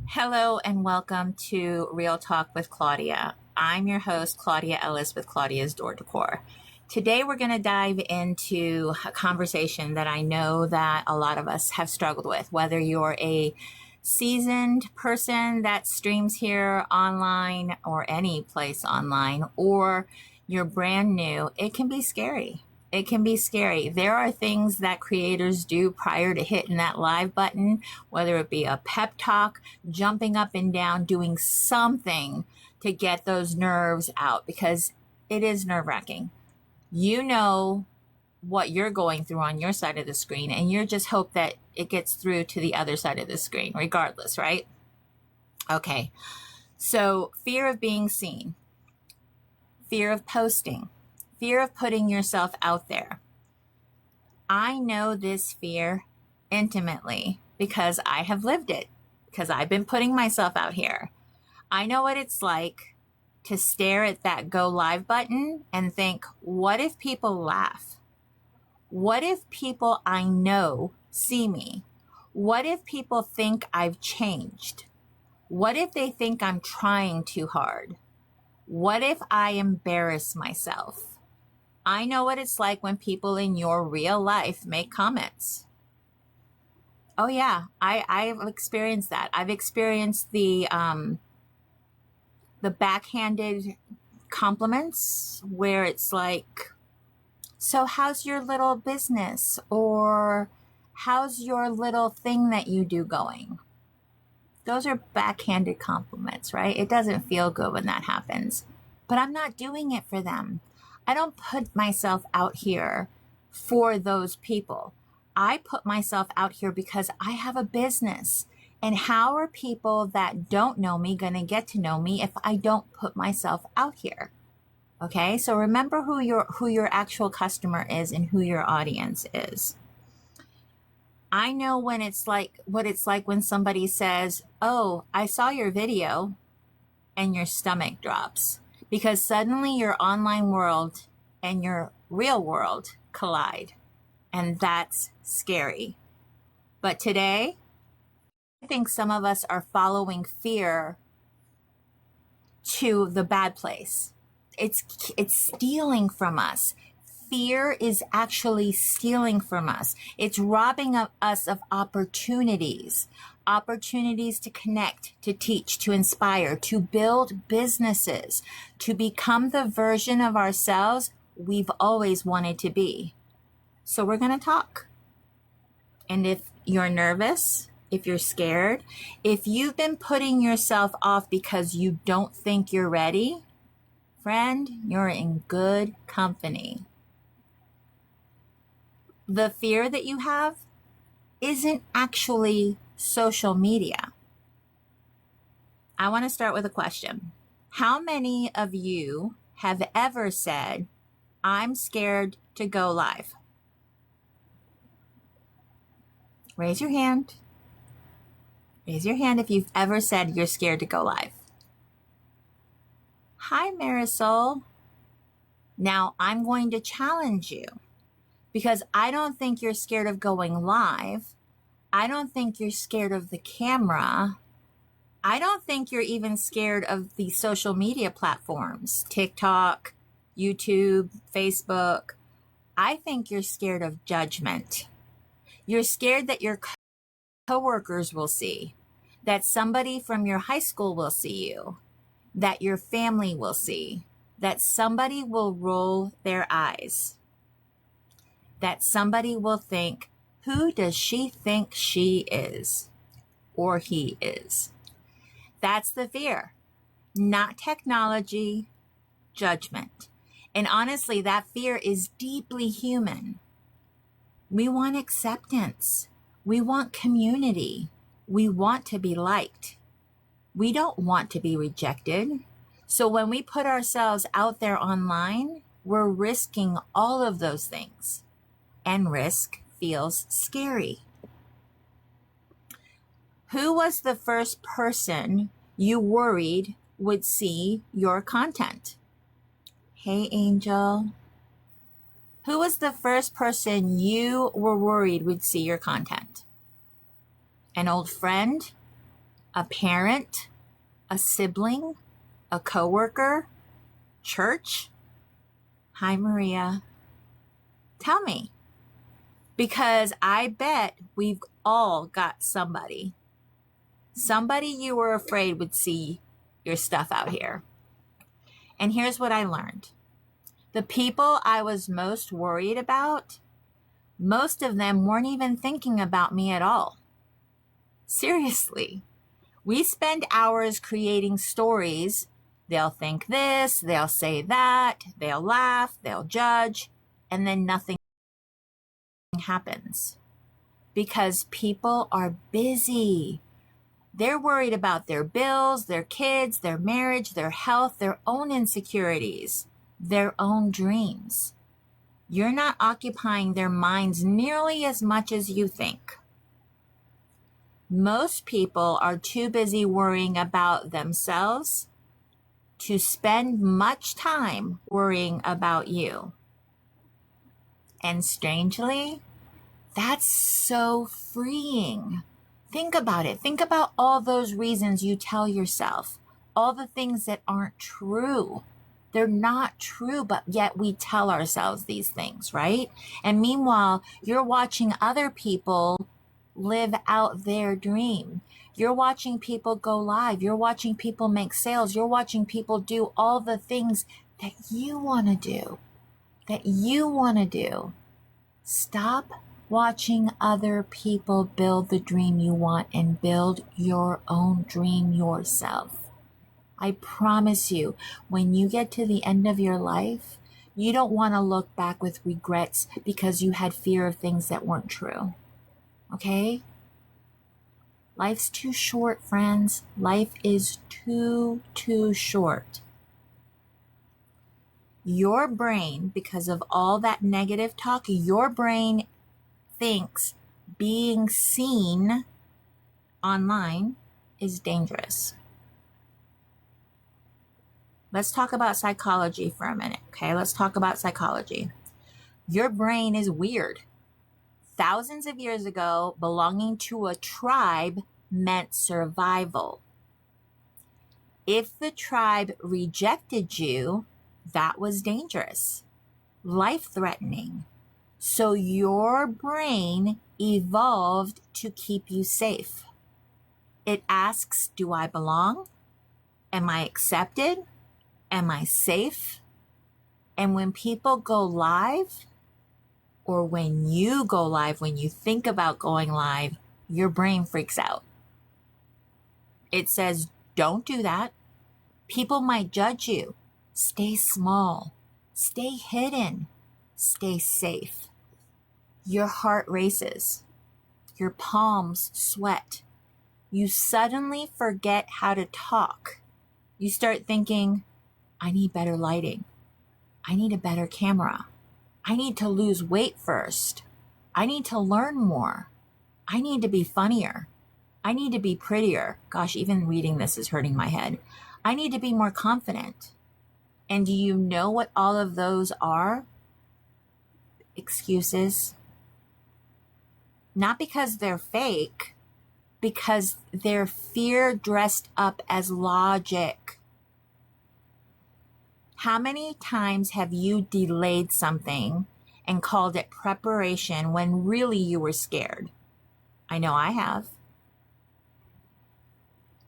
Hello and welcome to Real Talk with Claudia. I'm your host, Claudia Ellis with Claudia's Decor. Today we're going to dive into a conversation that I know that a lot of us have struggled with, whether you're a seasoned person that streams here online or any place online, or you're brand new. It can be scary. It can be scary. There are things that creators do prior to hitting that live button, whether it be a pep talk, jumping up and down, doing something to get those nerves out because it is nerve wracking. You know what you're going through on your side of the screen, and you just hope that it gets through to the other side of the screen, regardless, right? Okay, so fear of being seen, fear of posting, fear of putting yourself out there. I know this fear intimately because I have lived it, because I've been putting myself out here. I know what it's like to stare at that go live button and think, what if people laugh? What if people I know see me? What if people think I've changed? What if they think I'm trying too hard? What if I embarrass myself? I know what it's like when people in your real life make comments. Oh yeah, I've experienced that. I've experienced the backhanded compliments where it's like, so how's your little business? Or how's your little thing that you do going? Those are backhanded compliments, right? It doesn't feel good when that happens. But I'm not doing it for them. I don't put myself out here for those people. I put myself out here because I have a business. And how are people that don't know me going to get to know me if I don't put myself out here? Okay, so remember who your actual customer is and who your audience is. I know when it's like what it's like when somebody says, "Oh, I saw your video," and your stomach drops because suddenly your online world and your real world collide, and that's scary. But today, I think some of us are following fear to the bad place. It's stealing from us. Fear is actually stealing from us. It's robbing us of opportunities, opportunities to connect, to teach, to inspire, to build businesses, to become the version of ourselves we've always wanted to be. So we're going to talk. And if you're nervous, if you're scared, if you've been putting yourself off because you don't think you're ready, friend, you're in good company. The fear that you have isn't actually social media. I want to start with a question. How many of you have ever said, I'm scared to go live? Raise your hand. Raise your hand if you've ever said you're scared to go live. Hi, Marisol. Now I'm going to challenge you because I don't think you're scared of going live. I don't think you're scared of the camera. I don't think you're even scared of the social media platforms, TikTok, YouTube, Facebook. I think you're scared of judgment. You're scared that your coworkers will see, that somebody from your high school will see you, that your family will see, that somebody will roll their eyes, that somebody will think, who does she think she is or he is? That's the fear, not technology, judgment. And honestly, that fear is deeply human. We want acceptance. We want community. We want to be liked. We don't want to be rejected. So when we put ourselves out there online, we're risking all of those things. And risk feels scary. Who was the first person you worried would see your content? Hey, Angel. Who was the first person you were worried would see your content? An old friend? a parent, a sibling, a coworker, church? Hi, Maria. Tell me. Because I bet we've all got somebody you were afraid would see your stuff out here. And here's what I learned. The people I was most worried about, most of them weren't even thinking about me at all. Seriously. We spend hours creating stories. They'll think this, they'll say that, they'll laugh, they'll judge, and then nothing happens. Because people are busy. They're worried about their bills, their kids, their marriage, their health, their own insecurities, their own dreams. You're not occupying their minds nearly as much as you think. Most people are too busy worrying about themselves to spend much time worrying about you. And strangely, that's so freeing. Think about it. Think about all those reasons you tell yourself, all the things that aren't true. They're not true, but yet we tell ourselves these things, right? And meanwhile, you're watching other people live out their dream. You're watching people go live. You're watching people make sales. You're watching people do all the things that you want to do, Stop watching other people build the dream you want and build your own dream yourself. I promise you, when you get to the end of your life, you don't want to look back with regrets because you had fear of things that weren't true. Okay? Life's too short, friends. Life is too short. Your brain, because of all that negative talk, your brain thinks being seen online is dangerous. Let's talk about psychology for a minute, okay? Let's talk about psychology. Your brain is weird. Thousands of years ago, belonging to a tribe meant survival. If the tribe rejected you, that was dangerous, life-threatening. So your brain evolved to keep you safe. It asks, do I belong? Am I accepted? Am I safe? And when people go live, or when you go live, when you think about going live, your brain freaks out. It says, don't do that. People might judge you. Stay small. Stay hidden. Stay safe. Your heart races. Your palms sweat. You suddenly forget how to talk. You start thinking, I need better lighting. I need a better camera. I need to lose weight first. I need to learn more. I need to be funnier. I need to be prettier. Gosh, even reading this is hurting my head. I need to be more confident. And do you know what all of those are? Excuses. Not because they're fake, because they're fear dressed up as logic. How many times have you delayed something and called it preparation when really you were scared? I know I have.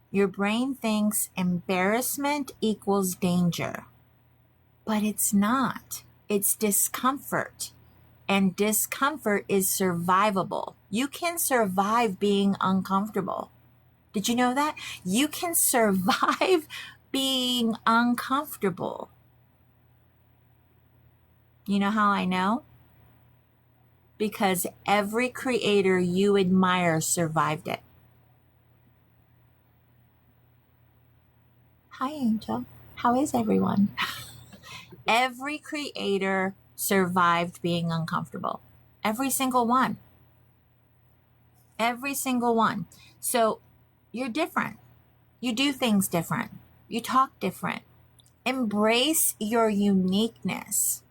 Your brain thinks embarrassment equals danger, but it's not. It's discomfort, and discomfort is survivable. You can survive being uncomfortable. Did you know that? You can survive being uncomfortable. You know how I know? Because every creator you admire survived it. Hi, Angel. How is everyone? Every creator survived being uncomfortable. Every single one. Every single one. So you're different. You do things different. You talk different. Embrace your uniqueness.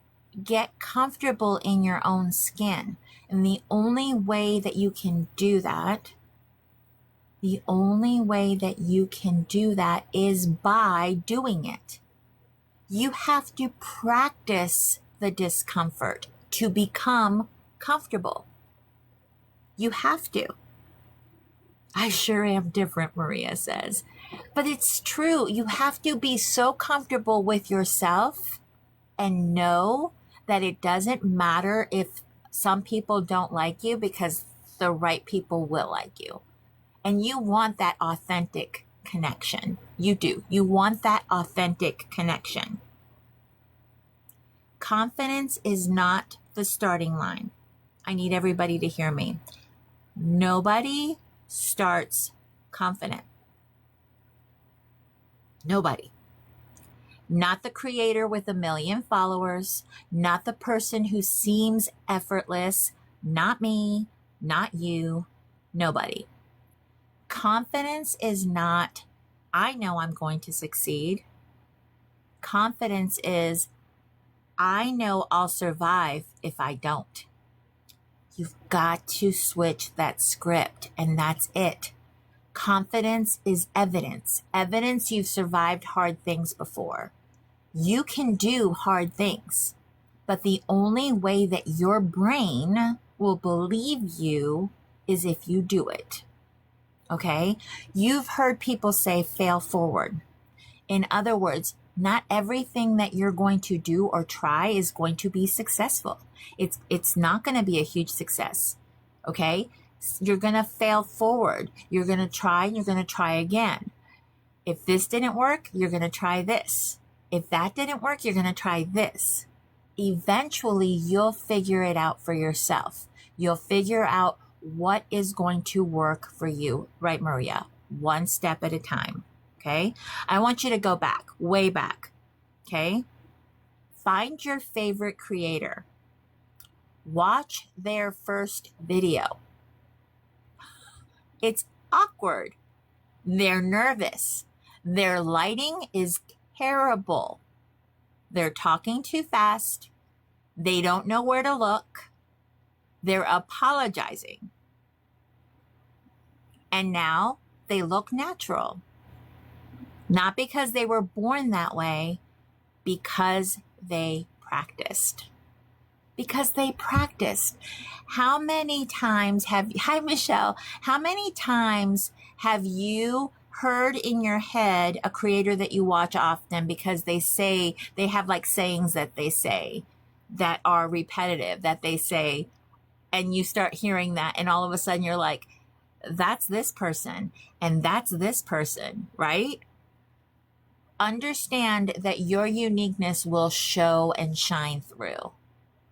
Get comfortable in your own skin. And the only way that you can do that, The only way that you can do that is by doing it. You have to practice the discomfort to become comfortable. You have to. I sure am different, Maria says. But it's true. You have to be so comfortable with yourself and know that it doesn't matter if some people don't like you, because the right people will like you. And you want that authentic connection. You do. You want that authentic connection. Confidence is not the starting line. I need everybody to hear me. Nobody starts confident. Nobody. Not the creator with 1 million followers, not the person who seems effortless, not me, not you, nobody. Confidence is not, I know I'm going to succeed. Confidence is, I know I'll survive if I don't. You've got to switch that script, and that's it. Confidence is evidence. Evidence you've survived hard things before. You can do hard things, but the only way that your brain will believe you is if you do it. Okay? You've heard people say fail forward. In other words, not everything that you're going to do or try is going to be successful. It's not going to be a huge success. Okay? You're going to fail forward. You're going to try and you're going to try again. If this didn't work, you're going to try this. If that didn't work, you're going to try this. Eventually, you'll figure it out for yourself. You'll figure out what is going to work for you. Right, Maria? One step at a time. Okay? I want you to go back, way back. Okay? Find your favorite creator. Watch their first video. It's awkward. They're nervous. Their lighting is terrible. They're talking too fast. They don't know where to look. They're apologizing. And now they look natural. Not because they were born that way, because they practiced. Because they practiced. How many times hi Michelle, how many times have you heard in your head a creator that you watch often because they have like sayings that they say that are repetitive, that they say, and you start hearing that and all of a sudden you're like, that's this person and that's this person, right? Understand that your uniqueness will show and shine through.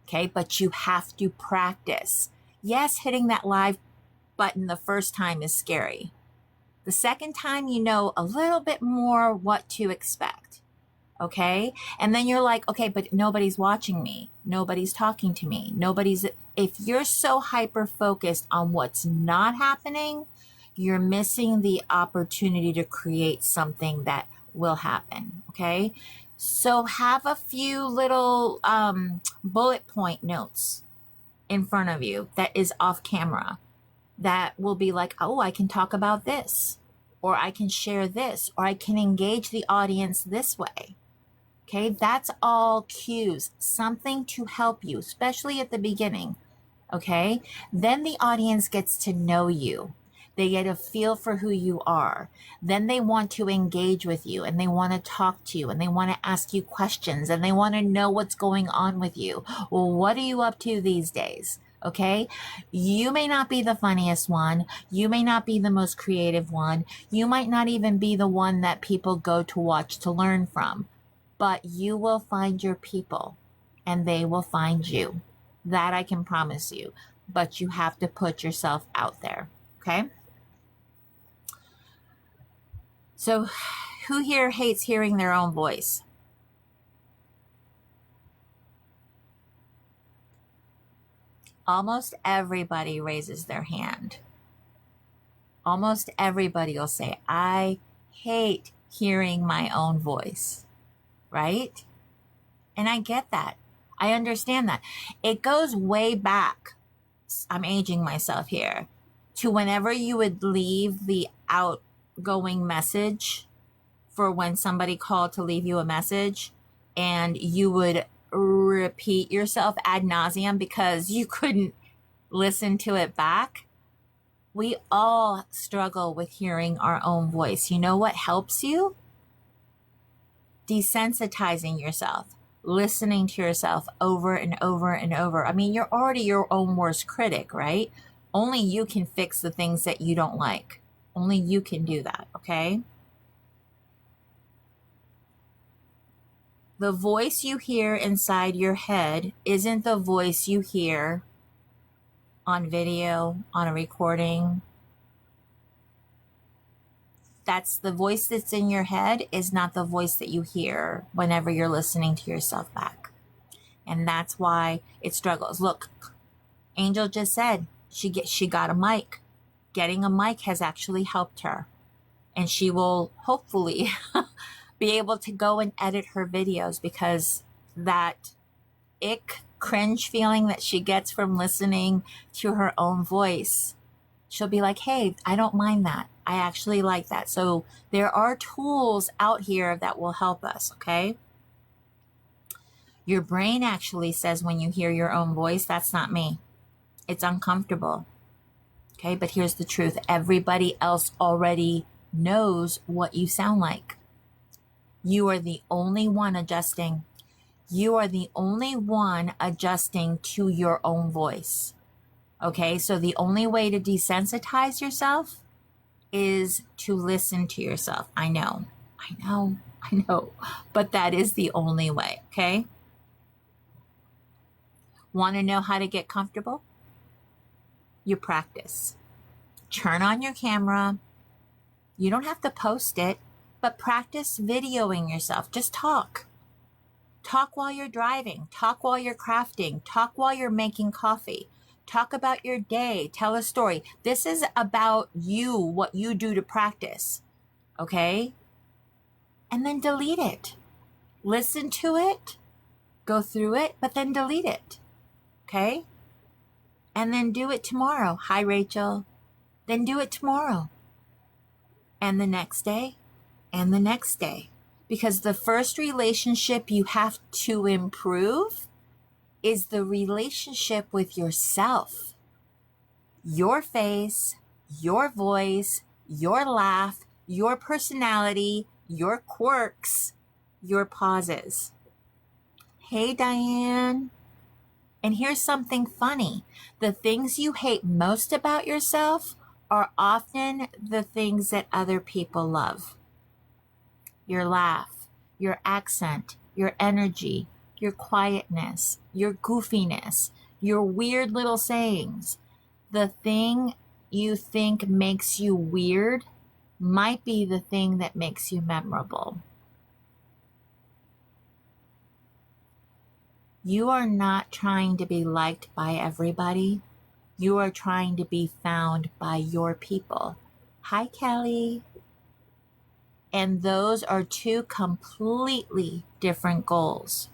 Okay, but you have to practice. Yes, hitting that live button the first time is scary. The second time, you know a little bit more what to expect. Okay, and then you're like, okay, but nobody's watching me. Nobody's talking to me. If you're so hyper focused on what's not happening, you're missing the opportunity to create something that will happen. Okay. So have a few little bullet point notes in front of you that is off camera that will be like, oh, I can talk about this, or I can share this, or I can engage the audience this way. Okay, that's all cues, something to help you, especially at the beginning. Okay, then the audience gets to know you. They get a feel for who you are. Then they want to engage with you and they want to talk to you and they want to ask you questions and they want to know what's going on with you. Well, what are you up to these days? Okay. You may not be the funniest one. You may not be the most creative one. You might not even be the one that people go to watch to learn from, but you will find your people and they will find you. That I can promise you, but you have to put yourself out there. Okay. So who here hates hearing their own voice? Almost everybody raises their hand. Almost everybody will say, I hate hearing my own voice, right? And I get that. I understand that. It goes way back. I'm aging myself here. To whenever you would leave the outgoing message for when somebody called to leave you a message, and you would repeat yourself ad nauseum because you couldn't listen to it back. We all struggle with hearing our own voice. You know what helps you? Desensitizing yourself, listening to yourself over and over and over. I mean, you're already your own worst critic, right? Only you can fix the things that you don't like. Only you can do that, okay? The voice you hear inside your head isn't the voice you hear on video, on a recording. That's the voice that's in your head is not the voice that you hear whenever you're listening to yourself back. And that's why it struggles. Look, Angel just said she got a mic. Getting a mic has actually helped her. And she will hopefully be able to go and edit her videos, because that cringe feeling that she gets from listening to her own voice, she'll be like, hey, I don't mind that. I actually like that. So there are tools out here that will help us, okay? Your brain actually says when you hear your own voice, that's not me. It's uncomfortable. Okay, but here's the truth. Everybody else already knows what you sound like. You are the only one adjusting. You are the only one adjusting to your own voice. Okay, so the only way to desensitize yourself is to listen to yourself. I know, but that is the only way, okay? Want to know how to get comfortable? You practice. Turn on your camera. You don't have to post it, but practice videoing yourself. Just talk. Talk while you're driving. Talk while you're crafting. Talk while you're making coffee. Talk about your day. Tell a story. This is about you, what you do to practice. Okay? And then delete it. Listen to it. Go through it, but then delete it. Okay? And then do it tomorrow. Hi, Rachel. Then do it tomorrow. And the next day. And the next day. Because the first relationship you have to improve is the relationship with yourself. Your face, your voice, your laugh, your personality, your quirks, your pauses. Hey, Diane. And here's something funny. The things you hate most about yourself are often the things that other people love. Your laugh, your accent, your energy, your quietness, your goofiness, your weird little sayings. The thing you think makes you weird might be the thing that makes you memorable. You are not trying to be liked by everybody. You are trying to be found by your people. Hi, Kelly. And those are two completely different goals.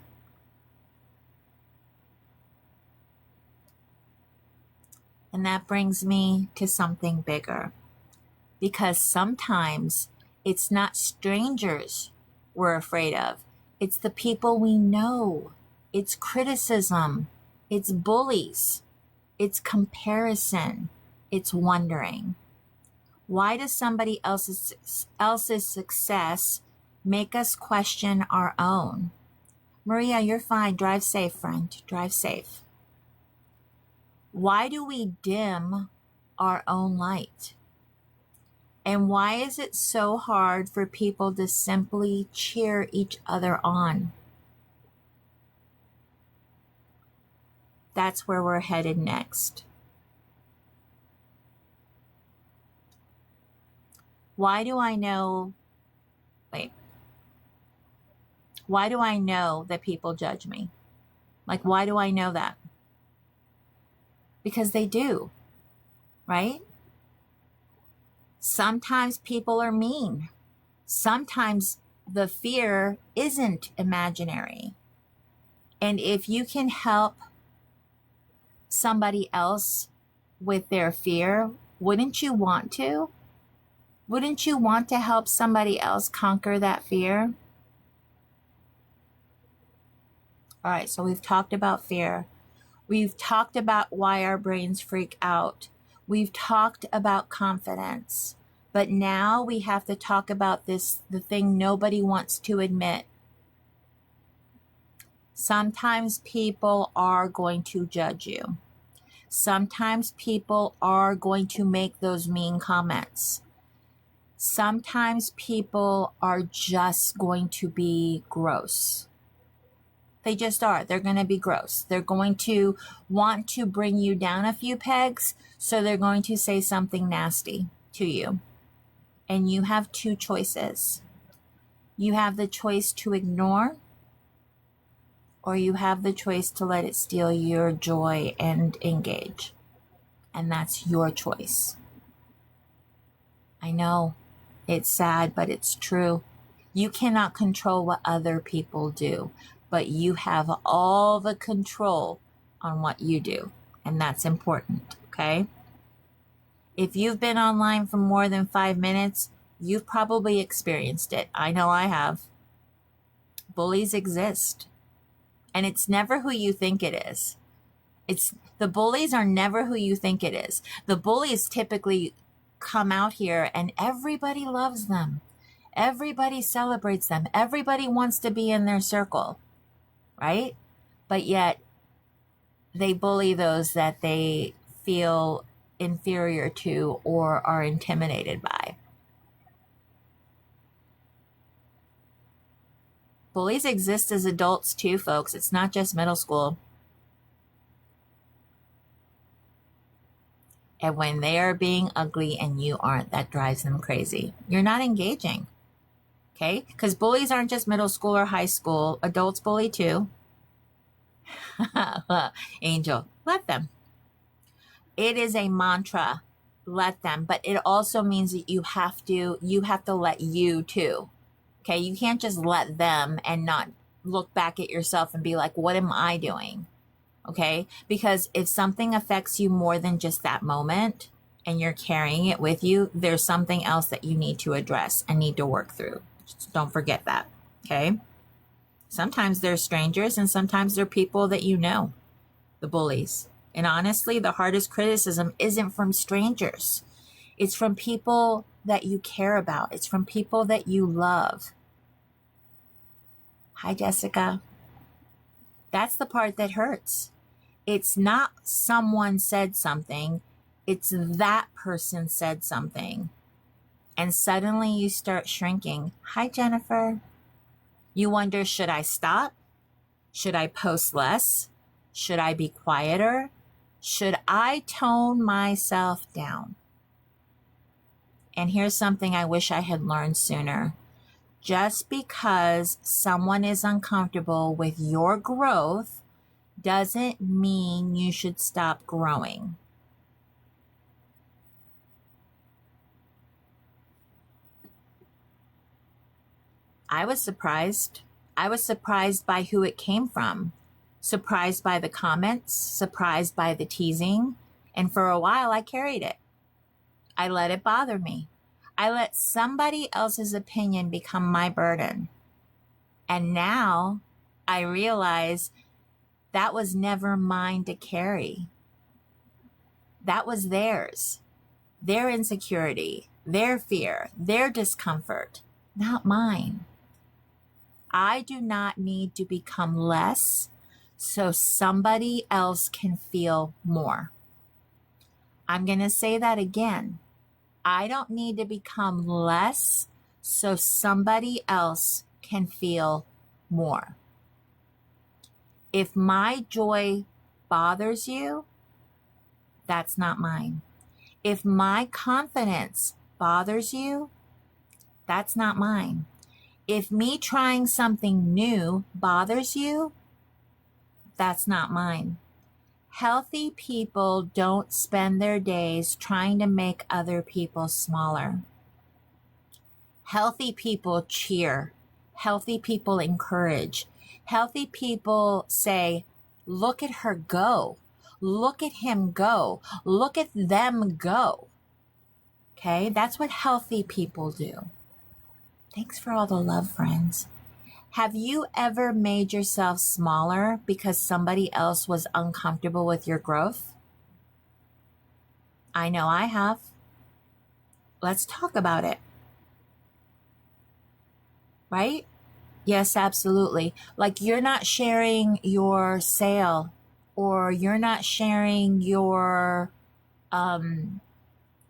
And that brings me to something bigger. Because sometimes it's not strangers we're afraid of. It's the people we know. It's criticism. It's bullies. It's comparison. It's wondering. Why does somebody else's success make us question our own? Maria, you're fine. Drive safe, friend. Drive safe. Why do we dim our own light? And why is it so hard for people to simply cheer each other on? That's where we're headed next. Why do I know that people judge me? Like, why do I know that? Because they do, right? Sometimes people are mean. Sometimes the fear isn't imaginary. And if you can help somebody else with their fear, wouldn't you want to? Wouldn't you want to help somebody else conquer that fear? All right, so we've talked about fear. We've talked about why our brains freak out. We've talked about confidence. But now we have to talk about this, the thing nobody wants to admit. Sometimes people are going to judge you. Sometimes people are going to make those mean comments. Sometimes people are just going to be gross. They just are. They're going to be gross. They're going to want to bring you down a few pegs, so they're going to say something nasty to you. And you have two choices. You have the choice to ignore, or you have the choice to let it steal your joy and engage. And that's your choice. I know it's sad, but it's true. You cannot control what other people do, but you have all the control on what you do. And that's important, okay? If you've been online for more than 5 minutes, you've probably experienced it. I know I have. Bullies exist. And it's never who you think it is. The bullies are never who you think it is. The bullies typically come out here and everybody loves them. Everybody celebrates them. Everybody wants to be in their circle, right? But yet they bully those that they feel inferior to or are intimidated by. Bullies exist as adults too, folks. It's not just middle school. And when they are being ugly and you aren't, that drives them crazy. You're not engaging, okay? Because bullies aren't just middle school or high school. Adults bully too. Angel, let them. It is a mantra, let them. But it also means that you have to let you too. Okay, you can't just let them and not look back at yourself and be like, what am I doing? Okay, because if something affects you more than just that moment and you're carrying it with you, there's something else that you need to address and need to work through. Just don't forget that. Okay, sometimes they're strangers and sometimes they're people that you know, the bullies. And honestly, the hardest criticism isn't from strangers. It's from people that you care about. It's from people that you love. Hi, Jessica. That's the part that hurts. It's not someone said something. It's that person said something. And suddenly you start shrinking. Hi, Jennifer. You wonder, should I stop? Should I post less? Should I be quieter? Should I tone myself down? And here's something I wish I had learned sooner. Just because someone is uncomfortable with your growth doesn't mean you should stop growing. I was surprised. I was surprised by who it came from, surprised by the comments, surprised by the teasing, and for a while I carried it. I let it bother me. I let somebody else's opinion become my burden. And now I realize that was never mine to carry. That was theirs, their insecurity, their fear, their discomfort, not mine. I do not need to become less so somebody else can feel more. I'm going to say that again. I don't need to become less so somebody else can feel more. If my joy bothers you, that's not mine. If my confidence bothers you, that's not mine. If me trying something new bothers you, that's not mine. Healthy people don't spend their days trying to make other people smaller. Healthy people cheer. Healthy people encourage. Healthy people say, look at her go. Look at him go. Look at them go. Okay, that's what healthy people do. Thanks for all the love, friends. Have you ever made yourself smaller because somebody else was uncomfortable with your growth? I know I have. Let's talk about it, right? Yes, absolutely. Like you're not sharing your sale or you're not sharing your um,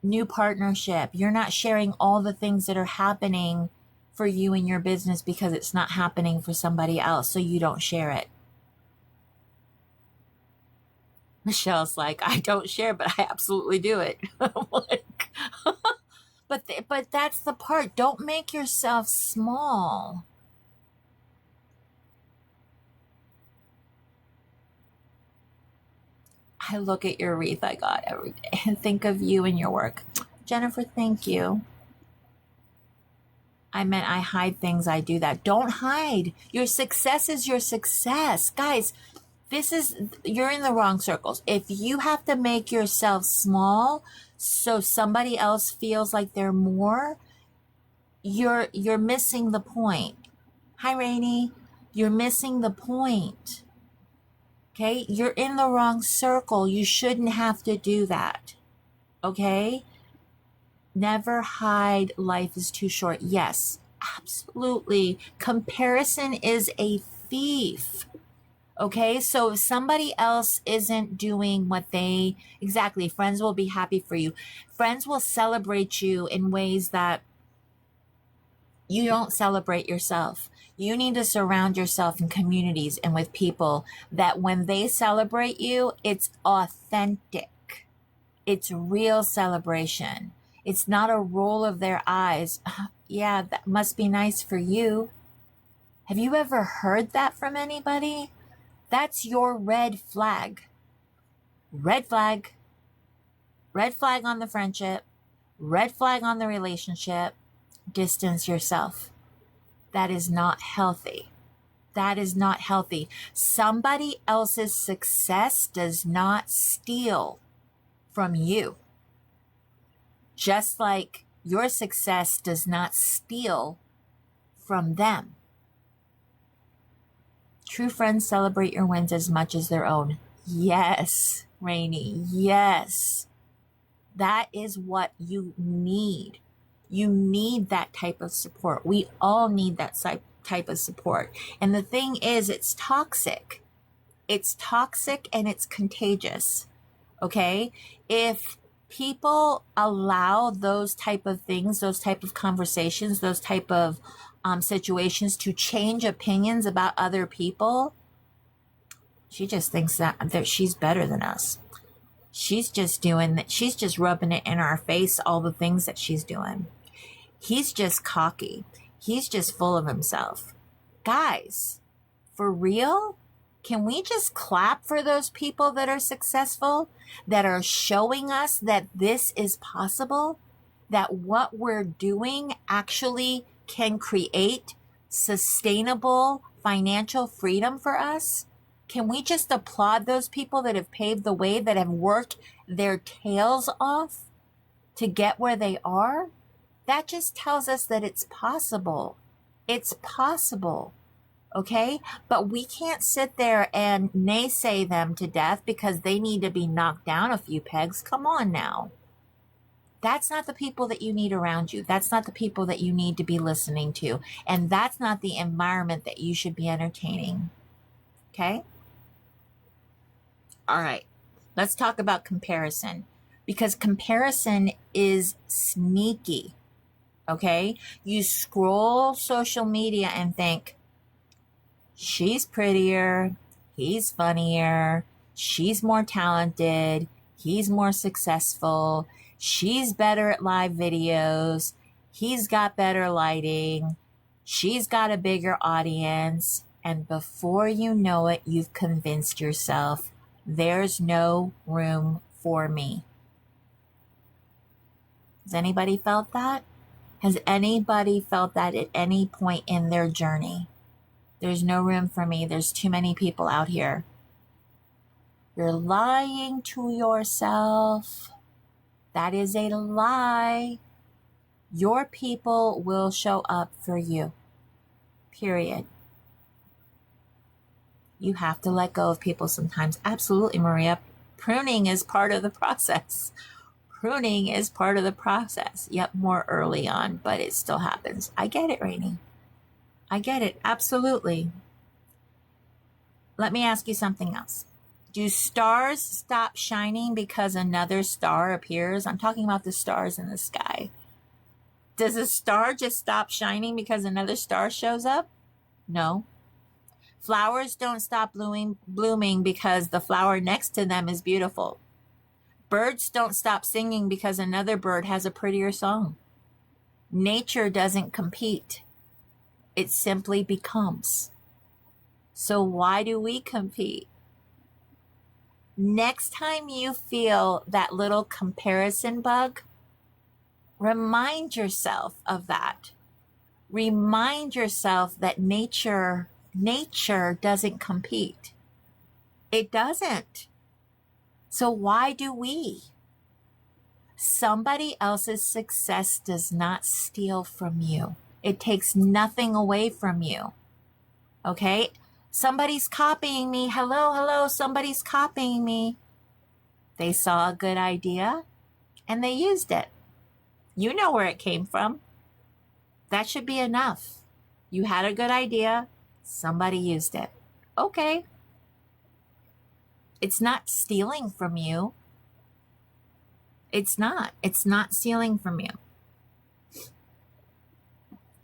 new partnership. You're not sharing all the things that are happening for you in your business because it's not happening for somebody else. So you don't share it. Michelle's like, I don't share, but I absolutely do it. Like, but that's the part. Don't make yourself small. I look at your wreath I got every day and think of you and your work. Jennifer, thank you. I meant I hide things. I do that. Don't hide. Your success is your success. Guys, you're in the wrong circles. If you have to make yourself small so somebody else feels like they're more, you're missing the point. Hi, Rainey. You're missing the point. Okay? You're in the wrong circle. You shouldn't have to do that. Okay? Never hide. Life is too short. Yes, absolutely. Comparison is a thief. Okay, so if somebody else isn't doing what they exactly, friends will be happy for you. Friends will celebrate you in ways that you don't celebrate yourself. You need to surround yourself in communities and with people that when they celebrate you, it's authentic. It's real celebration. It's not a roll of their eyes. Yeah, that must be nice for you. Have you ever heard that from anybody? That's your red flag. Red flag. Red flag on the friendship. Red flag on the relationship. Distance yourself. That is not healthy. That is not healthy. Somebody else's success does not steal from you. Just like your success does not steal from them. True friends celebrate your wins as much as their own. Yes, Rainey. Yes. That is what you need. You need that type of support. We all need that type of support. And the thing is, it's toxic. It's toxic and it's contagious. Okay? If people allow those type of things, those type of conversations, those type of situations to change opinions about other people, she just thinks that she's better than us. She's just doing that. She's just rubbing it in our face, all the things that she's doing. He's just cocky. He's just full of himself. Guys, for real? Can we just clap for those people that are successful, that are showing us that this is possible, that what we're doing actually can create sustainable financial freedom for us? Can we just applaud those people that have paved the way, that have worked their tails off to get where they are? That just tells us that it's possible. It's possible. Okay? But we can't sit there and naysay them to death because they need to be knocked down a few pegs. Come on now. That's not the people that you need around you. That's not the people that you need to be listening to. And that's not the environment that you should be entertaining. Okay? All right. Let's talk about comparison, because comparison is sneaky. Okay? You scroll social media and think, she's prettier, he's funnier, she's more talented, he's more successful, she's better at live videos, he's got better lighting, she's got a bigger audience, and before you know it, you've convinced yourself, there's no room for me. Has anybody felt that? Has anybody felt that at any point in their journey? There's no room for me. There's too many people out here. You're lying to yourself. That is a lie. Your people will show up for you. Period. You have to let go of people sometimes. Absolutely, Maria. Pruning is part of the process. Pruning is part of the process. Yep, more early on, but it still happens. I get it, Rainey. I get it. Absolutely. Let me ask you something else. Do stars stop shining because another star appears? I'm talking about the stars in the sky. Does a star just stop shining because another star shows up? No. Flowers don't stop blooming because the flower next to them is beautiful. Birds don't stop singing because another bird has a prettier song. Nature doesn't compete. It simply becomes. So why do we compete? Next time you feel that little comparison bug, remind yourself of that. Remind yourself that nature doesn't compete. It doesn't. So why do we? Somebody else's success does not steal from you. It takes nothing away from you. Okay? Somebody's copying me. Hello, hello, somebody's copying me. They saw a good idea and they used it. You know where it came from. That should be enough. You had a good idea. Somebody used it. Okay. It's not stealing from you. It's not. It's not stealing from you.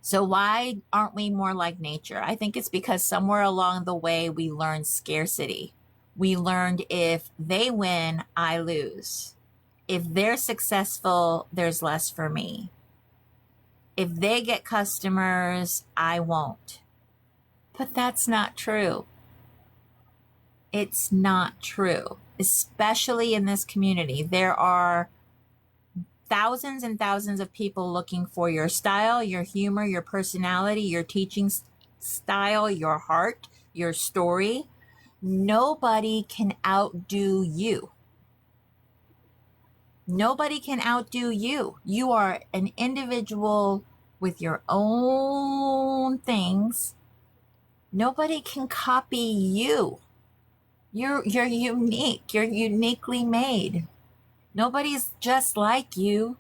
So why aren't we more like nature? I think it's because somewhere along the way we learned scarcity. We learned if they win, I lose. If they're successful, there's less for me. If they get customers, I won't. But that's not true. It's not true, especially in this community. There are thousands and thousands of people looking for your style, your humor, your personality, your teaching style, your heart, your story. Nobody can outdo you. Nobody can outdo you. You are an individual with your own things. Nobody can copy you. You're unique. You're uniquely made. Nobody's just like you.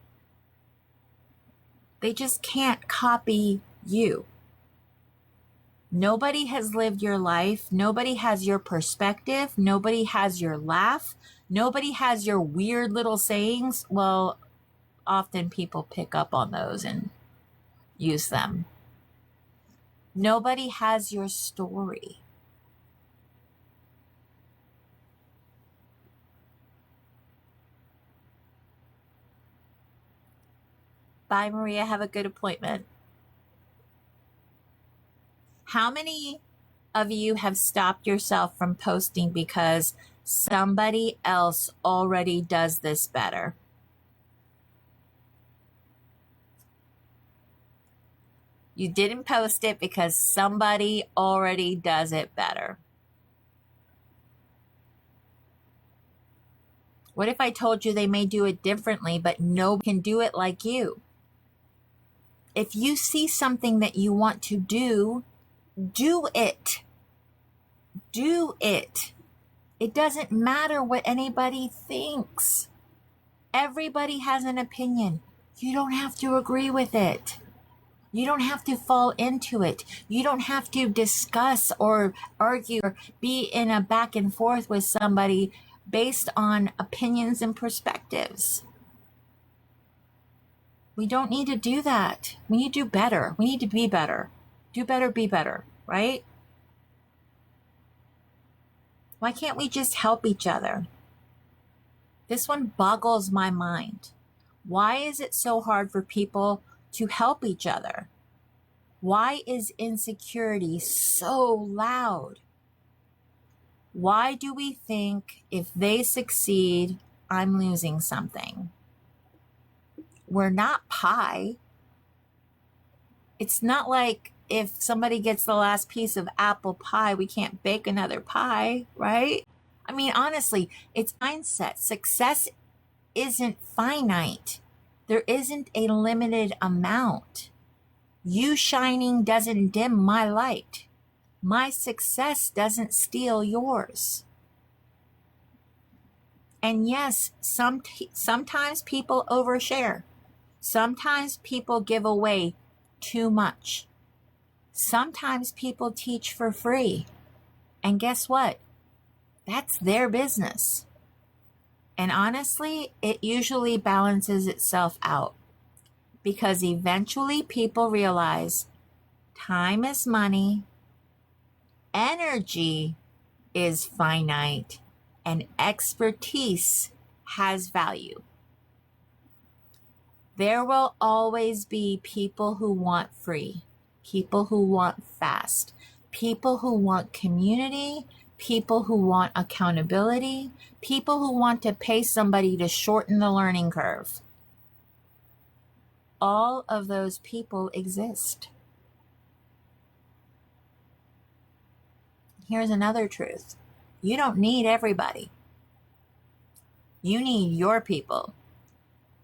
They just can't copy you. Nobody has lived your life. Nobody has your perspective. Nobody has your laugh. Nobody has your weird little sayings. Well, often people pick up on those and use them. Nobody has your story. Bye, Maria. Have a good appointment. How many of you have stopped yourself from posting because somebody else already does this better? You didn't post it because somebody already does it better. What if I told you they may do it differently, but nobody can do it like you? If you see something that you want to do it. Do it. It doesn't matter what anybody thinks. Everybody has an opinion. You don't have to agree with it. You don't have to fall into it. You don't have to discuss or argue or be in a back and forth with somebody based on opinions and perspectives. We don't need to do that. We need to do better. We need to be better. Do better, be better, right? Why can't we just help each other? This one boggles my mind. Why is it so hard for people to help each other? Why is insecurity so loud? Why do we think if they succeed, I'm losing something? We're not pie. It's not like if somebody gets the last piece of apple pie, we can't bake another pie, right? I mean, honestly, it's mindset. Success isn't finite. There isn't a limited amount. You shining doesn't dim my light. My success doesn't steal yours. And yes, sometimes people overshare. Sometimes people give away too much. Sometimes people teach for free. And guess what? That's their business. And honestly, it usually balances itself out because eventually people realize time is money, energy is finite, and expertise has value. There will always be people who want free, people who want fast, people who want community, people who want accountability, people who want to pay somebody to shorten the learning curve. All of those people exist. Here's another truth. You don't need everybody. You need your people.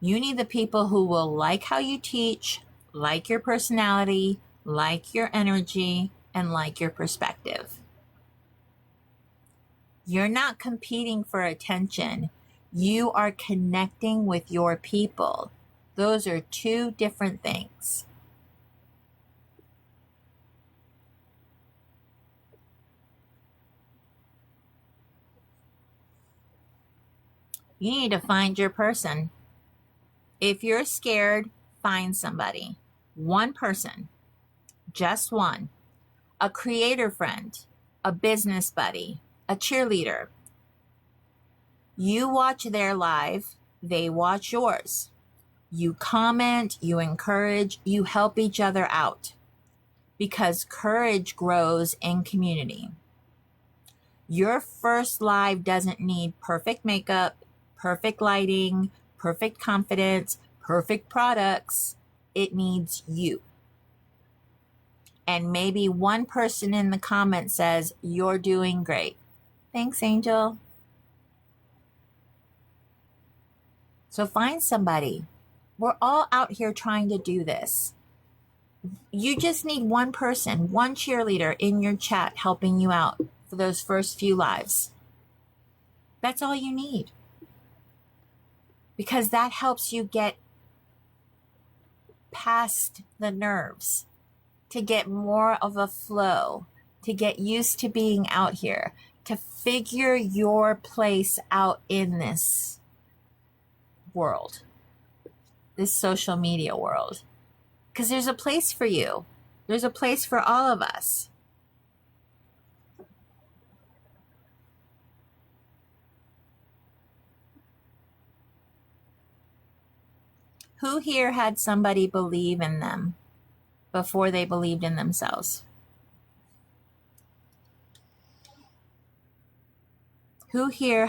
You need the people who will like how you teach, like your personality, like your energy, and like your perspective. You're not competing for attention. You are connecting with your people. Those are two different things. You need to find your person. If you're scared, find somebody. One person. Just one. A creator friend. A business buddy. A cheerleader. You watch their live, they watch yours. You comment, you encourage, you help each other out. Because courage grows in community. Your first live doesn't need perfect makeup, perfect lighting, perfect confidence, perfect products. It needs you. And maybe one person in the comments says, "You're doing great." Thanks, Angel. So find somebody. We're all out here trying to do this. You just need one person, one cheerleader in your chat helping you out for those first few lives. That's all you need. Because that helps you get past the nerves, to get more of a flow, to get used to being out here, to figure your place out in this world, this social media world. Because there's a place for you. There's a place for all of us. Who here had somebody believe in them before they believed in themselves? Who here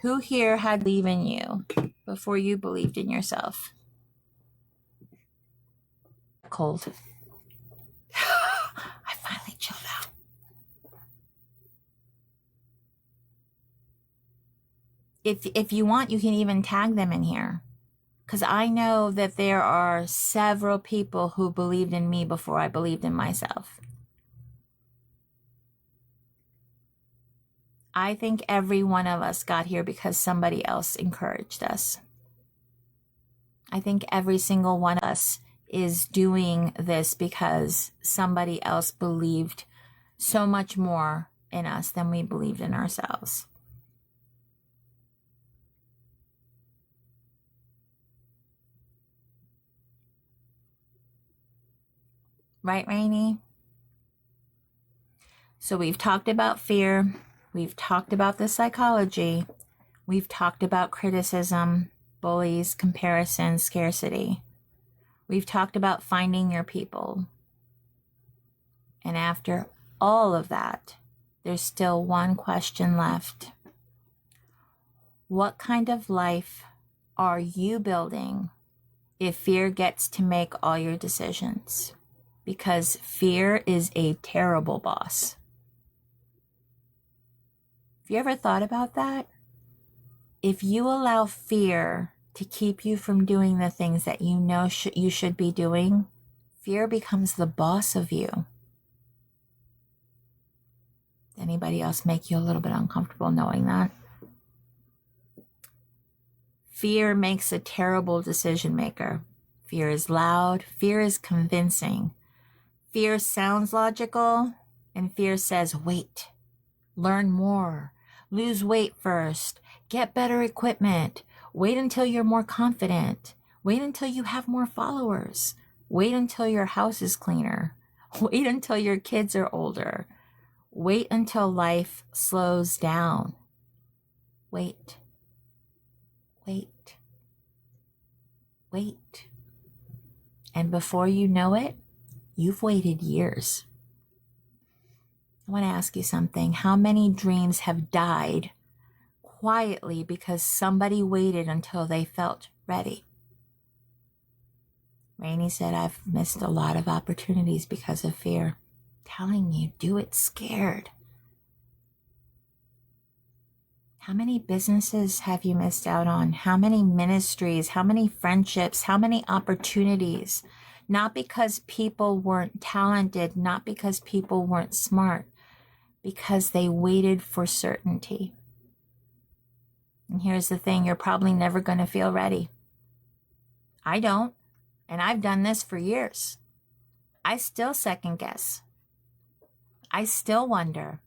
who here had believe in you before you believed in yourself? Cold. I finally chilled out. If you want, you can even tag them in here. Because I know that there are several people who believed in me before I believed in myself. I think every one of us got here because somebody else encouraged us. I think every single one of us is doing this because somebody else believed so much more in us than we believed in ourselves. Right, Rainey? So we've talked about fear. We've talked about the psychology. We've talked about criticism, bullies, comparison, scarcity. We've talked about finding your people. And after all of that, there's still one question left. What kind of life are you building if fear gets to make all your decisions? because fear is a terrible boss. Have you ever thought about that? If you allow fear to keep you from doing the things that you know you should be doing, fear becomes the boss of you. Anybody else make you a little bit uncomfortable knowing that? Fear makes a terrible decision maker. Fear is loud. Fear is convincing. Fear sounds logical, and fear says, wait, learn more, lose weight first, get better equipment, wait until you're more confident, wait until you have more followers, wait until your house is cleaner, wait until your kids are older, wait until life slows down. Wait. Wait. Wait. And before you know it, you've waited years. I want to ask you something. How many dreams have died quietly because somebody waited until they felt ready? Rainey said, I've missed a lot of opportunities because of fear. Telling you, do it scared. How many businesses have you missed out on? How many ministries? How many friendships? How many opportunities? Not because people weren't talented, not because people weren't smart, because they waited for certainty. And here's the thing, you're probably never going to feel ready. I don't, and I've done this for years. I still second guess. I still wonder,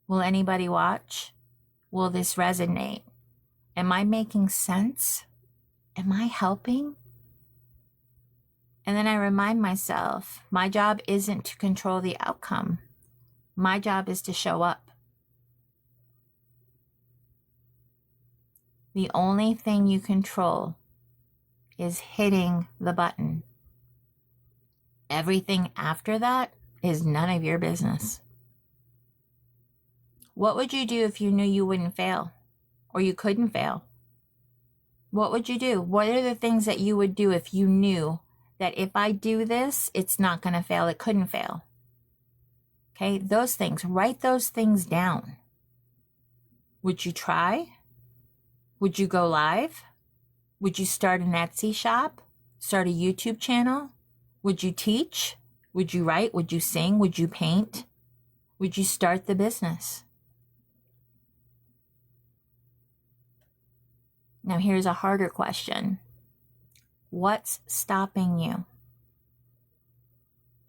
will anybody watch? Will this resonate? Am I making sense? Am I helping? And then I remind myself, my job isn't to control the outcome. My job is to show up. The only thing you control is hitting the button. Everything after that is none of your business. What would you do if you knew you wouldn't fail or you couldn't fail? What would you do? What are the things that you would do if you knew that if I do this, it's not going to fail, it couldn't fail? Okay, those things, write those things down. Would you try? Would you go live? Would you start an Etsy shop? Start a YouTube channel? Would you teach? Would you write? Would you sing? Would you paint? Would you start the business? Now here's a harder question. What's stopping you?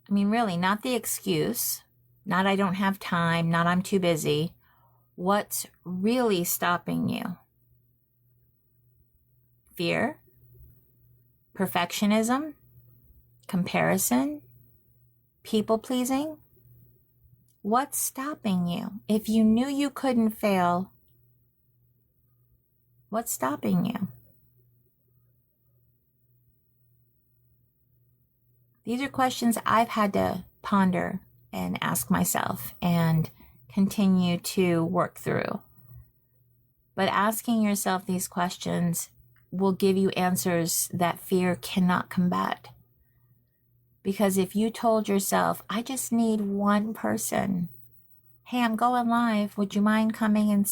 I mean, really, not the excuse, not I don't have time, not I'm too busy. What's really stopping you? Fear? Perfectionism? Comparison? People pleasing? What's stopping you? If you knew you couldn't fail, what's stopping you? These are questions I've had to ponder and ask myself and continue to work through. But asking yourself these questions will give you answers that fear cannot combat. Because if you told yourself, I just need one person, hey, I'm going live, would you mind coming and,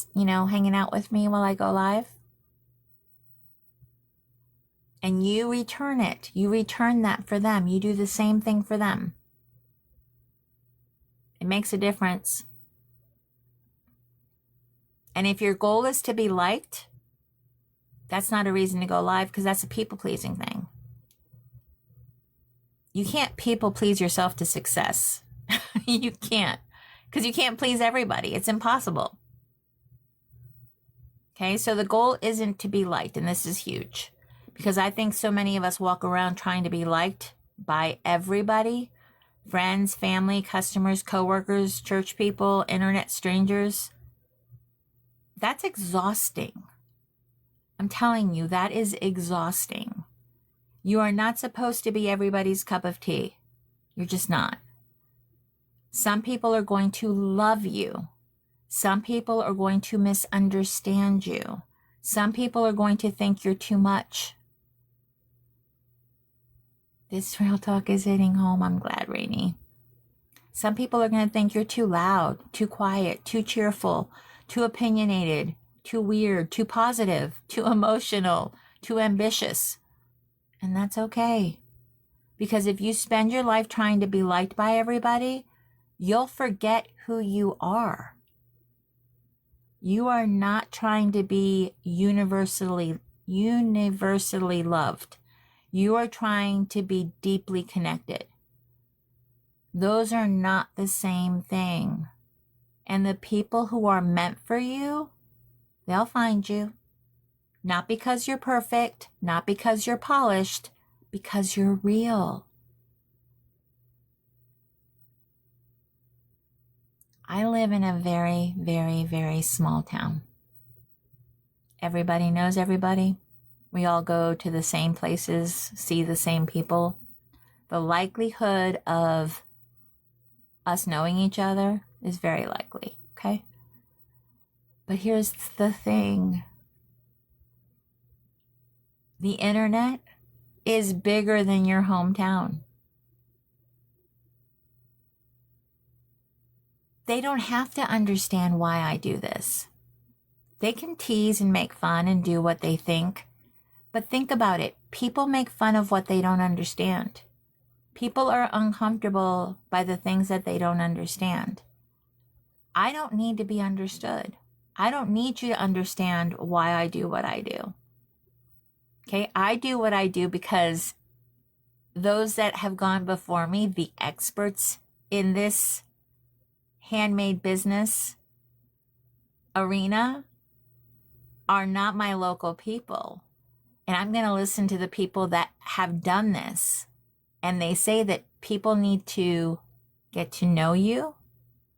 hanging out with me while I go live? And you return it. You return that for them. You do the same thing for them. It makes a difference. And if your goal is to be liked, that's not a reason to go live because that's a people-pleasing thing. You can't people-please yourself to success. You can't. Because you can't please everybody. It's impossible. Okay, so the goal isn't to be liked, and this is huge. Because I think so many of us walk around trying to be liked by everybody, friends, family, customers, coworkers, church people, internet strangers. That's exhausting. I'm telling you, that is exhausting. You are not supposed to be everybody's cup of tea. You're just not. Some people are going to love you. Some people are going to misunderstand you. Some people are going to think you're too much. This real talk is hitting home. I'm glad, Rainey. Some people are going to think you're too loud, too quiet, too cheerful, too opinionated, too weird, too positive, too emotional, too ambitious. And that's okay. Because if you spend your life trying to be liked by everybody, you'll forget who you are. You are not trying to be universally loved. You are trying to be deeply connected. Those are not the same thing. And the people who are meant for you, they'll find you. Not because you're perfect, not because you're polished, because you're real. I live in a very, very, very small town. Everybody knows everybody. We all go to the same places, see the same people. The likelihood of us knowing each other is very likely, okay? But here's the thing. The internet is bigger than your hometown. They don't have to understand why I do this. They can tease and make fun and do what they think. But think about it. People make fun of what they don't understand. People are uncomfortable by the things that they don't understand. I don't need to be understood. I don't need you to understand why I do what I do. Okay, I do what I do because those that have gone before me, the experts in this handmade business arena, are not my local people. And I'm going to listen to the people that have done this. And they say that people need to get to know you,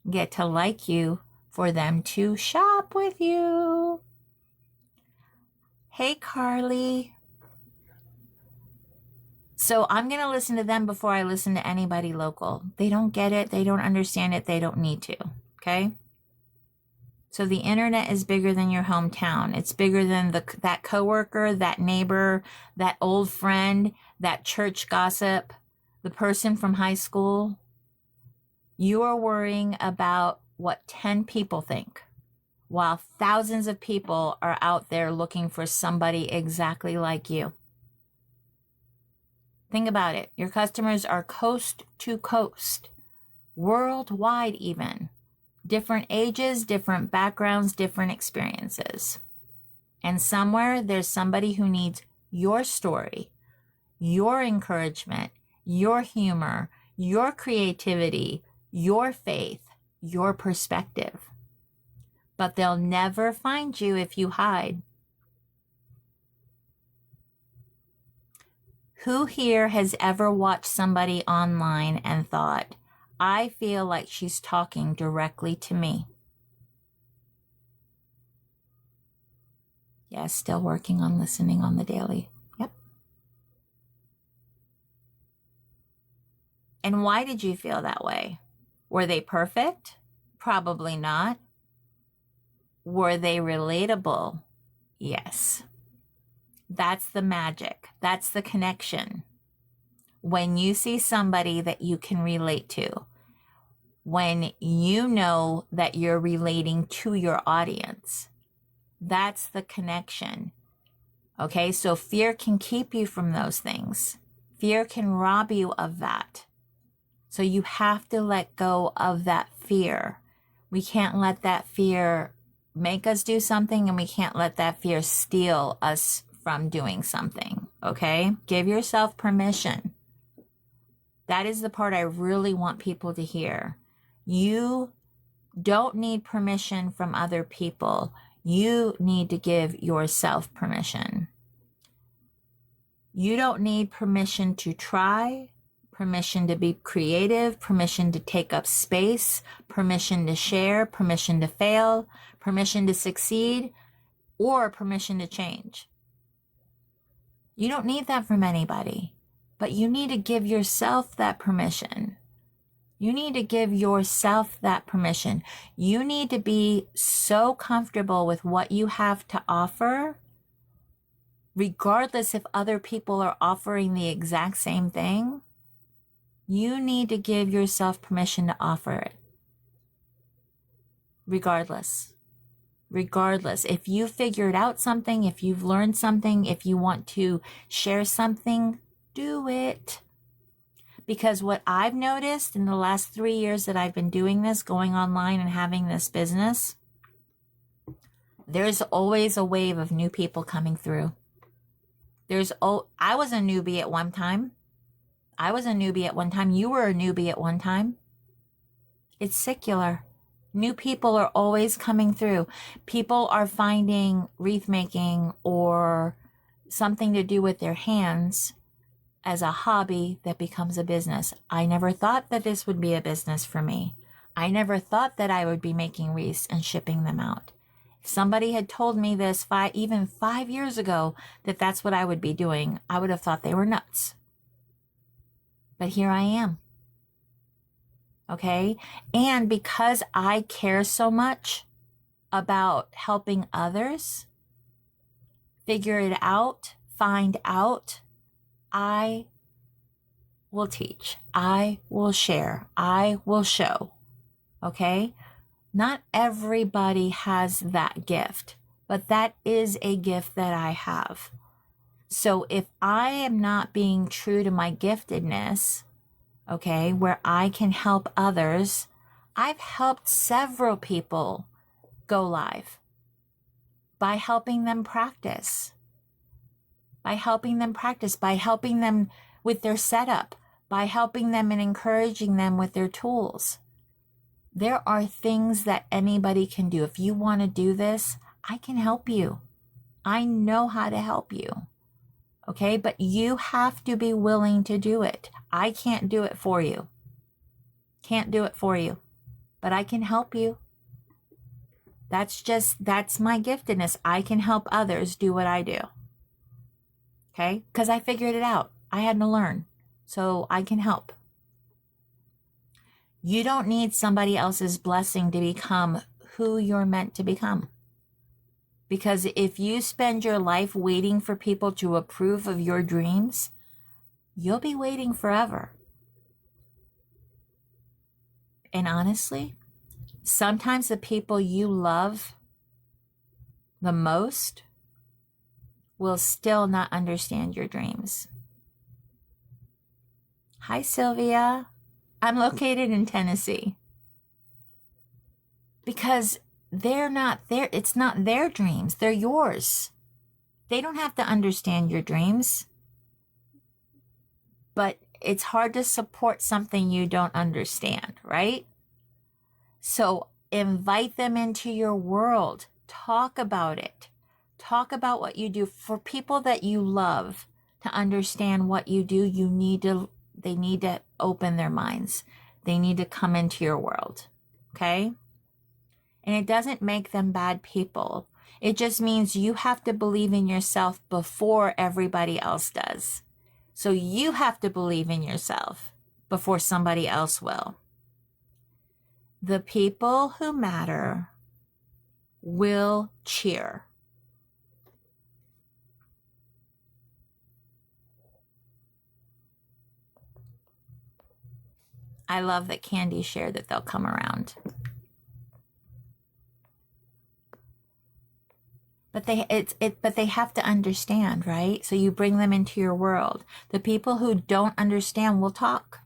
get to like you, for them to shop with you. Hey, Carly. So I'm going to listen to them before I listen to anybody local. They don't get it. They don't understand it. They don't need to. Okay? So the internet is bigger than your hometown. It's bigger than that coworker, that neighbor, that old friend, that church gossip, the person from high school. You are worrying about what 10 people think, while thousands of people are out there looking for somebody exactly like you. Think about it. Your customers are coast to coast, worldwide even. Different ages, different backgrounds, different experiences. And somewhere there's somebody who needs your story, your encouragement, your humor, your creativity, your faith, your perspective. But they'll never find you if you hide. Who here has ever watched somebody online and thought, I feel like she's talking directly to me? Yes, still working on listening on the daily. Yep. And why did you feel that way? Were they perfect? Probably not. Were they relatable? Yes. That's the magic. That's the connection. When you see somebody that you can relate to, when you know that you're relating to your audience, that's the connection. Okay, so fear can keep you from those things. Fear can rob you of that. So you have to let go of that fear. We can't let that fear make us do something, and we can't let that fear steal us from doing something. Okay, give yourself permission. That is the part I really want people to hear. You don't need permission from other people. You need to give yourself permission. You don't need permission to try, permission to be creative, permission to take up space, permission to share, permission to fail, permission to succeed, or permission to change. You don't need that from anybody, but you need to give yourself that permission. You need to give yourself that permission. You need to be so comfortable with what you have to offer regardless if other people are offering the exact same thing, you need to give yourself permission to offer it. Regardless. Regardless. If you figured out something, if you've learned something, if you want to share something, do it. Because what I've noticed in the last 3 years that I've been doing this, going online and having this business, there's always a wave of new people coming through. I was a newbie at one time. You were a newbie at one time. It's secular. New people are always coming through. People are finding wreath making or something to do with their hands as a hobby that becomes a business. I never thought that this would be a business for me. I never thought that I would be making wreaths and shipping them out. If somebody had told me this even 5 years ago that that's what I would be doing, I would have thought they were nuts. But here I am. Okay? And because I care so much about helping others figure it out, find out, I will teach. I will share. I will show. Okay? Not everybody has that gift, but that is a gift that I have. So if I am not being true to my giftedness, okay, where I can help others, I've helped several people go live by helping them practice, by helping them with their setup, by helping them and encouraging them with their tools. There are things that anybody can do. If you want to do this, I can help you. I know how to help you. Okay, but you have to be willing to do it. I can't do it for you. Can't do it for you, but I can help you. That's my giftedness. I can help others do what I do. Okay, because I figured it out. I had to learn, so I can help. You don't need somebody else's blessing to become who you're meant to become. Because if you spend your life waiting for people to approve of your dreams, you'll be waiting forever. And honestly, sometimes the people you love the most will still not understand your dreams. Hi, Sylvia. I'm located in Tennessee. Because they're not there. It's not their dreams. They're yours. They don't have to understand your dreams. But it's hard to support something you don't understand, right? So invite them into your world. Talk about it. Talk about what you do. For people that you love to understand what you do, they need to open their minds. They need to come into your world. Okay? And it doesn't make them bad people. It just means you have to believe in yourself before everybody else does. So you have to believe in yourself before somebody else will. The people who matter will cheer. I love that Candy shared that they'll come around. But they have to understand, right? So you bring them into your world. The people who don't understand will talk.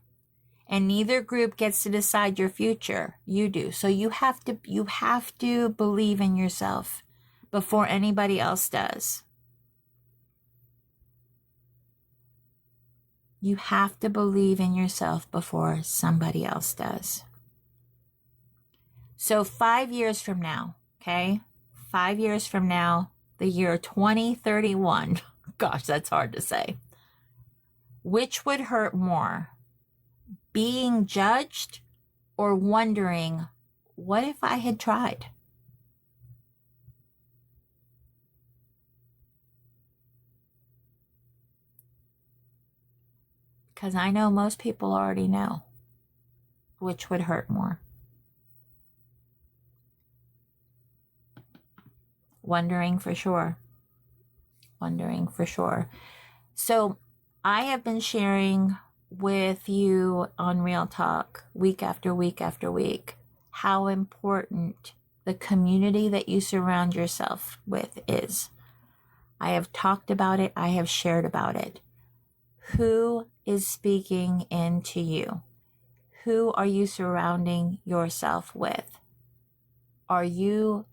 And neither group gets to decide your future. You do. So you have to believe in yourself before anybody else does. You have to believe in yourself before somebody else does. So 5 years from now, okay? 5 years from now, the year 2031, gosh, that's hard to say. Which would hurt more? Being judged or wondering, what if I had tried? Because I know most people already know which would hurt more. Wondering for sure. wondering for sure. So I have been sharing with you on Real Talk week after week after week how important the community that you surround yourself with is. I have talked about it. I have shared about it. Who is speaking into you? Who are you surrounding yourself with? Are you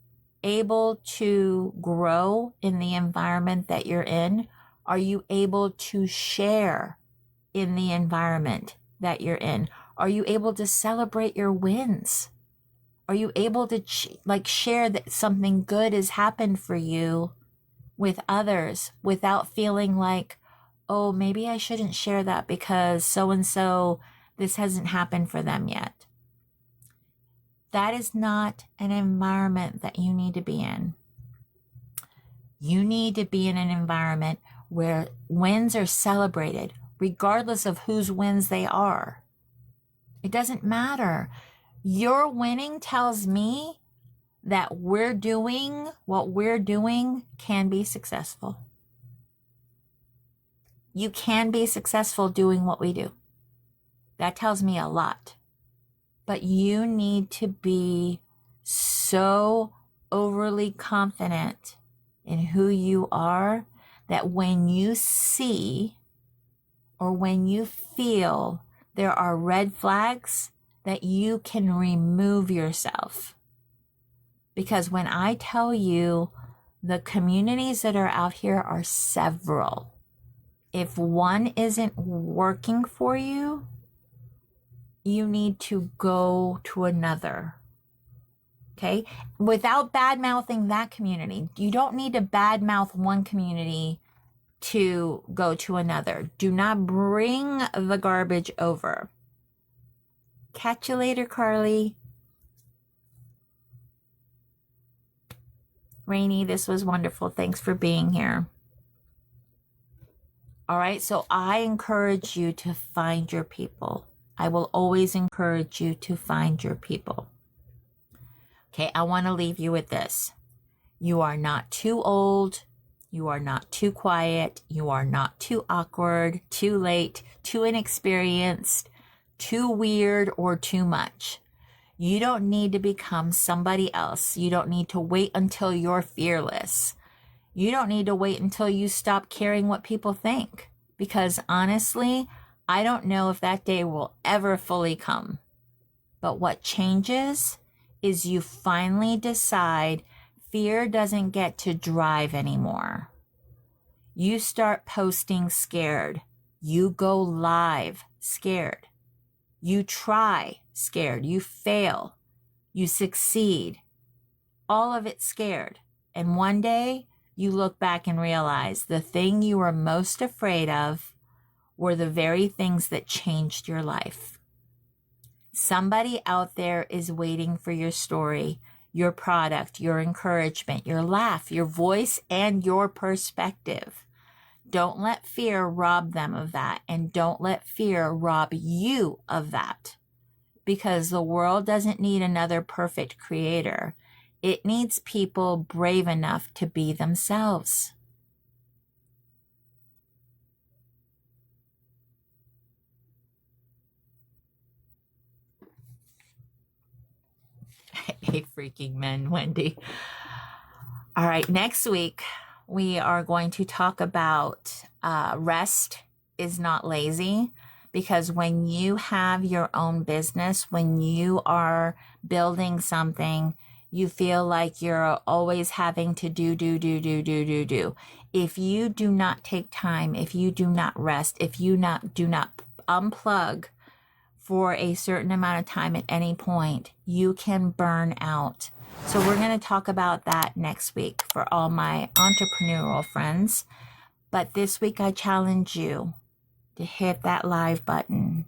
able to grow in the environment that you're in? Are you able to share in the environment that you're in? Are you able to celebrate your wins? Are you able to share that something good has happened for you with others without feeling like, oh, maybe I shouldn't share that because so-and-so, this hasn't happened for them yet? That is not an environment that you need to be in. You need to be in an environment where wins are celebrated, regardless of whose wins they are. It doesn't matter. Your winning tells me that what we're doing can be successful. You can be successful doing what we do. That tells me a lot. But you need to be so overly confident in who you are that when you see or when you feel there are red flags, that you can remove yourself. Because when I tell you the communities that are out here are several, if one isn't working for you, you need to go to another. Okay? Without bad mouthing that community. You don't need to bad mouth one community to go to another. Do not bring the garbage over. Catch you later, Carly. Rainy, this was wonderful. Thanks for being here. All right, so I encourage you to find your people. I will always encourage you to find your people. Okay, I want to leave you with this. You are not too old. You are not too quiet. You are not too awkward, too late, too inexperienced, too weird, or too much. You don't need to become somebody else. You don't need to wait until you're fearless. You don't need to wait until you stop caring what people think. Because honestly, I don't know if that day will ever fully come. But what changes is you finally decide fear doesn't get to drive anymore. You start posting scared. You go live scared. You try scared. You fail. You succeed. All of it scared. And one day you look back and realize the thing you were most afraid of were the very things that changed your life. Somebody out there is waiting for your story, your product, your encouragement, your laugh, your voice, and your perspective. Don't let fear rob them of that, and don't let fear rob you of that. Because the world doesn't need another perfect creator. It needs people brave enough to be themselves. I hate freaking men, Wendy. All right, next week we are going to talk about rest is not lazy. Because when you have your own business, when you are building something, you feel like you're always having to do. If you do not take time, if you do not rest, if you do not unplug for a certain amount of time at any point, you can burn out. So we're going to talk about that next week for all my entrepreneurial friends. But this week I challenge you to hit that live button,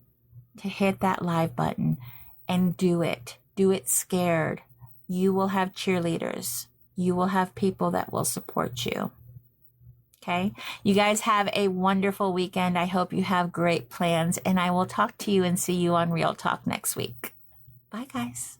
and do it. Do it scared. You will have cheerleaders. You will have people that will support you. Okay? You guys have a wonderful weekend. I hope you have great plans, and I will talk to you and see you on Real Talk next week. Bye, guys.